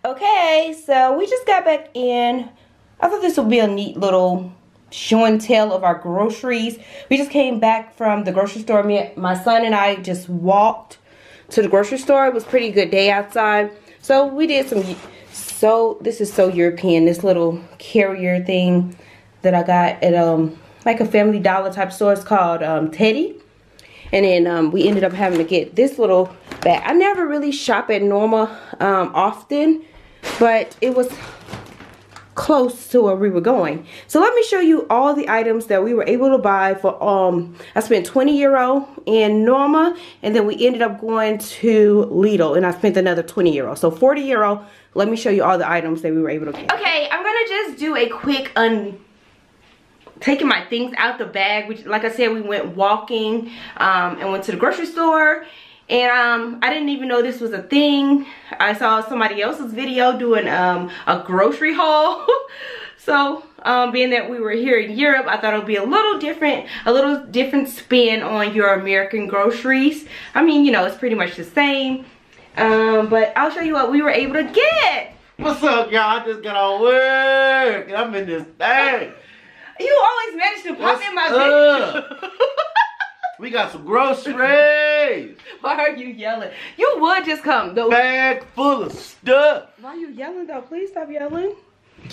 Okay, so we just got back in. I thought this would be a neat little show and tell of our groceries. We just came back from the grocery store. My son and I just walked to the grocery store. It was a pretty good day outside. So we did some, this is so European, this little carrier thing that I got at like a Family Dollar type store. It's called Teddy. And then we ended up having to get this little bag. I never really shop at Norma often, but it was close to where we were going. So let me show you all the items that we were able to buy for I spent 20 euro in Norma, and then we ended up going to Lidl and I spent another 20 euro. So 40 euro. Let me show you all the items that we were able to get. Okay, I'm gonna just do a quick taking my things out the bag, which, like I said, we went walking and went to the grocery store, and I didn't even know this was a thing. I saw somebody else's video doing a grocery haul. So being that we were here in Europe, I thought it would be a little different spin on your American groceries. I mean, you know, it's pretty much the same, but I'll show you what we were able to get. What's up, y'all? I just got on work. I'm in this thing. You always manage to pop in my video. We got some groceries. Why are you yelling? You would just come though. Bag full of stuff. Why are you yelling though? Please stop yelling.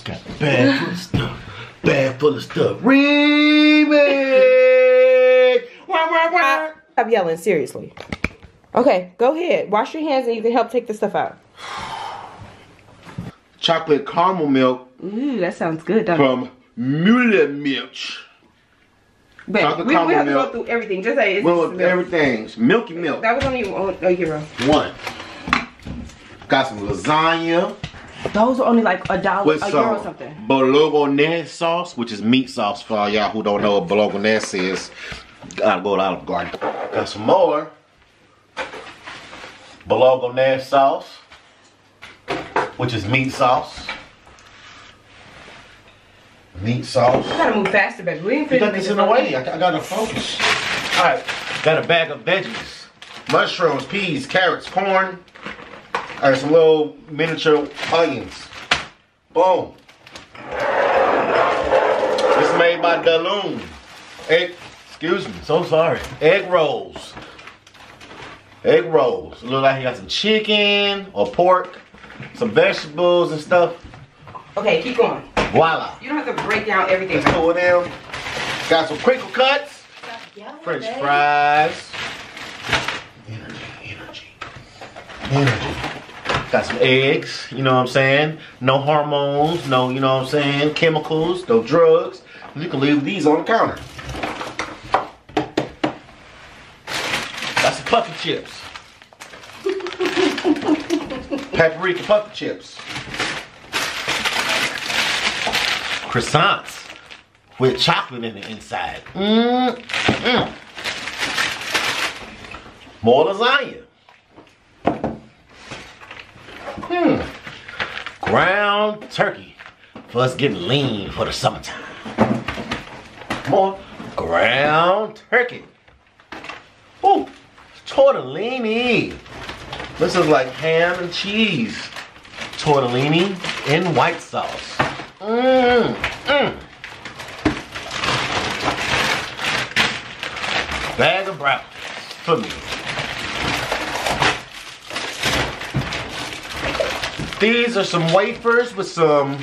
Got a bag full of stuff. Bag full of stuff. Remix. Wah, wah, wah. Stop yelling, seriously. Okay, go ahead. Wash your hands and you can help take the stuff out. Chocolate caramel milk. Ooh, that sounds good, doesn't it? From Müller Milch. We have to go through everything. Just say it's everything. Milky milk. That was only a euro. One. Got some lasagna. Those are only like $1, with a euro or something. Bolognese sauce, which is meat sauce for all y'all who don't know what bolognese is. Gotta go to Olive Garden. Got some more bolognese sauce, which is meat sauce. Meat sauce. You gotta move faster, baby. We ain't finished. You got this in the way. I gotta focus. Alright, got a bag of veggies. Mushrooms, peas, carrots, corn. Alright, some little miniature onions. Boom. This is made by Dalloon. Excuse me, so sorry. Egg rolls. Egg rolls. Look like you got some chicken or pork, some vegetables and stuff. Okay, keep going. Voila. You don't have to break down everything. Let's pull it down. Got some crinkle cuts. French fries. Energy. Got some eggs, you know what I'm saying? No hormones, no, you know what I'm saying? Chemicals, no drugs. You can leave these on the counter. Got some puffy chips. Paprika puffy chips. Croissants with chocolate in the inside. More lasagna. Ground turkey for us getting lean for the summertime. More ground turkey. Ooh, tortellini. This is like ham and cheese. Tortellini in white sauce. Bag of brownies for me. These are some wafers with some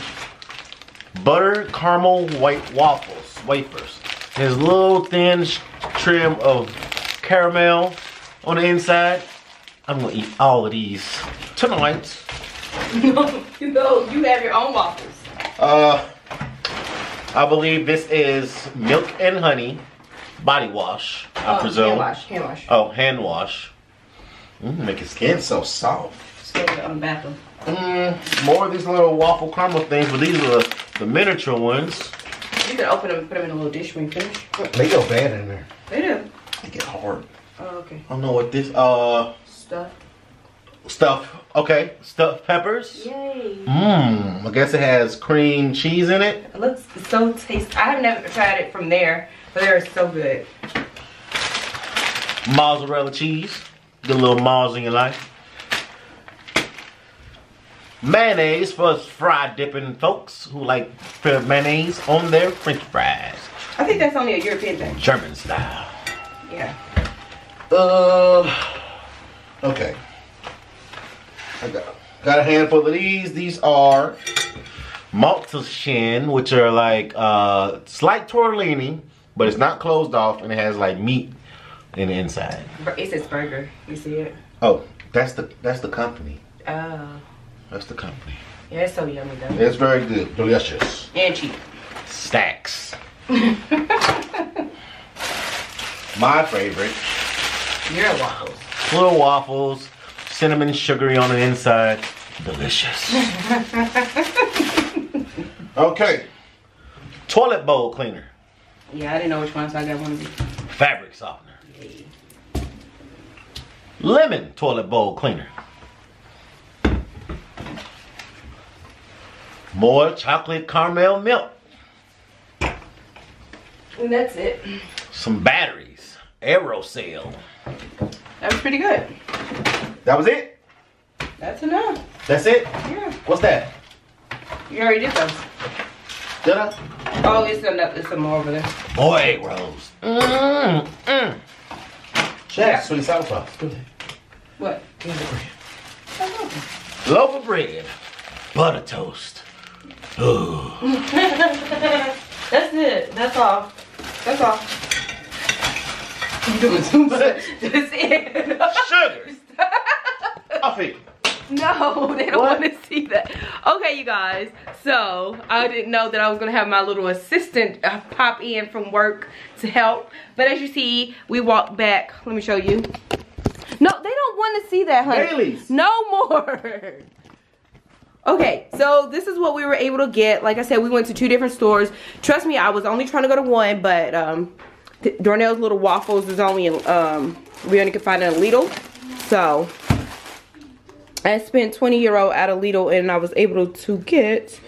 butter caramel white waffles. Wafers. There's a little thin trim of caramel on the inside. I'm gonna eat all of these tonight. No, you have your own waffles. I believe this is milk and honey body wash, I presume. Hand wash. Oh, hand wash. Make your skin so soft. Still on the bathroom. More of these little waffle caramel things, but these are the miniature ones. You can open them and put them in a little dish when you finish. They go bad in there. They do. They get hard. Oh, okay. I don't know what this, Stuff. Okay. Stuffed peppers. Yay. I guess it has cream cheese in it. It looks so tasty. I have never tried it from there, but they're so good. Mozzarella cheese. Get a little Mars in your life. Mayonnaise for us fried dipping folks who like mayonnaise on their French fries. I think that's only a European thing. German style. Yeah. Okay. I got a handful of these. These are Malta shin, which are like slight tortellini, but it's not closed off and it has like meat in the inside. It says burger. You see it? Oh, that's the company. Oh. That's the company. Yeah, it's so yummy though. It's very good. Delicious. And cheap. Stacks. My favorite. Your waffles. Little waffles. Cinnamon sugary on the inside. Delicious. Okay. Toilet bowl cleaner. Yeah, I didn't know which one, so I got one of these. Fabric softener. Lemon toilet bowl cleaner. More chocolate caramel milk. And that's it. Some batteries. Aerosol. That was pretty good. That was it? That's enough. That's it? Yeah. What's that? You already did those. Did I? Oh, it's some more over there. More egg rolls. Chef, sweet sour sauce. What? Loaf of bread. Butter toast. Ooh. That's it. That's all. That's all. You're doing too much. That's it. Sugar. Coffee. No, they don't want to see that. Okay, you guys. So, I didn't know that I was going to have my little assistant pop in from work to help. But as you see, we walked back. Let me show you. No, they don't want to see that, honey. Baileys. No more. Okay, so this is what we were able to get. Like I said, we went to 2 different stores. Trust me, I was only trying to go to one, but Darnell's little waffles is only in, we only could find it in Lidl. So, I spent €20 at a Lidl and I was able to get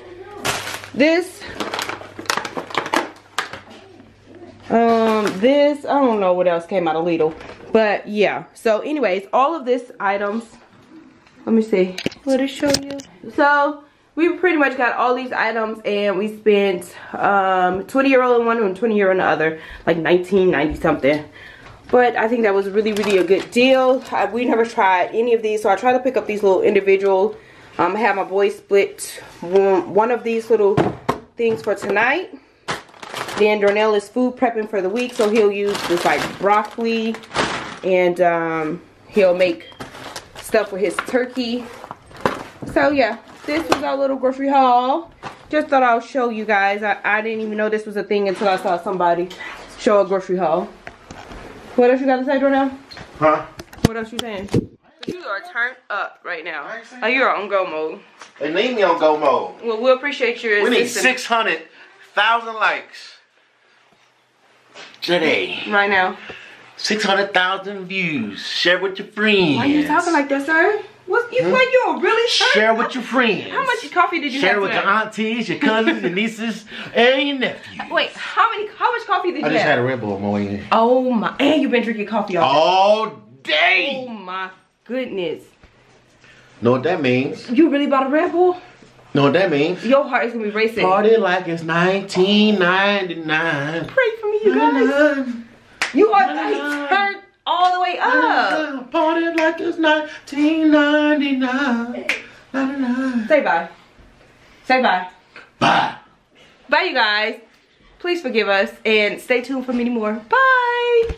this. This, I don't know what else came out of Lidl. But yeah, so anyways, all of this items, let me see, what it show you? So, we pretty much got all these items and we spent €20 in one and €20 in the other, like $19.90 something. But I think that was really, really a good deal. We never tried any of these, so I tried to pick up these little individual. I had my boy split one of these little things for tonight. Then Darnell is food prepping for the week, so he'll use this like broccoli and he'll make stuff with his turkey. So yeah, this was our little grocery haul. Just thought I'll show you guys. I didn't even know this was a thing until I saw somebody show a grocery haul. What else you got to say, Darnell? Huh? What else you saying? You are turned up right now. Oh, you're on go mode. They need me on go mode. Well, we appreciate your assistance. We need 600,000 likes today. Right now. 600,000 views. Share with your friends. Why are you talking like that, sir? You like you're really share with your friends. How much coffee did you share have with today? your aunties, your cousins, your nieces, and your nephews. Wait, how much coffee did you have? I just had a Red Bull on my way in. Oh my, and you've been drinking coffee all day. Oh my goodness. Know what that means? You really bought a Red Bull? Know what that means? Your heart is gonna be racing. Party like it's 1999. Pray for me, you guys. You are like turned all the way up. Party like it's 1999. Say bye. Say bye. Bye. Bye, you guys. Please forgive us and stay tuned for many more. Bye.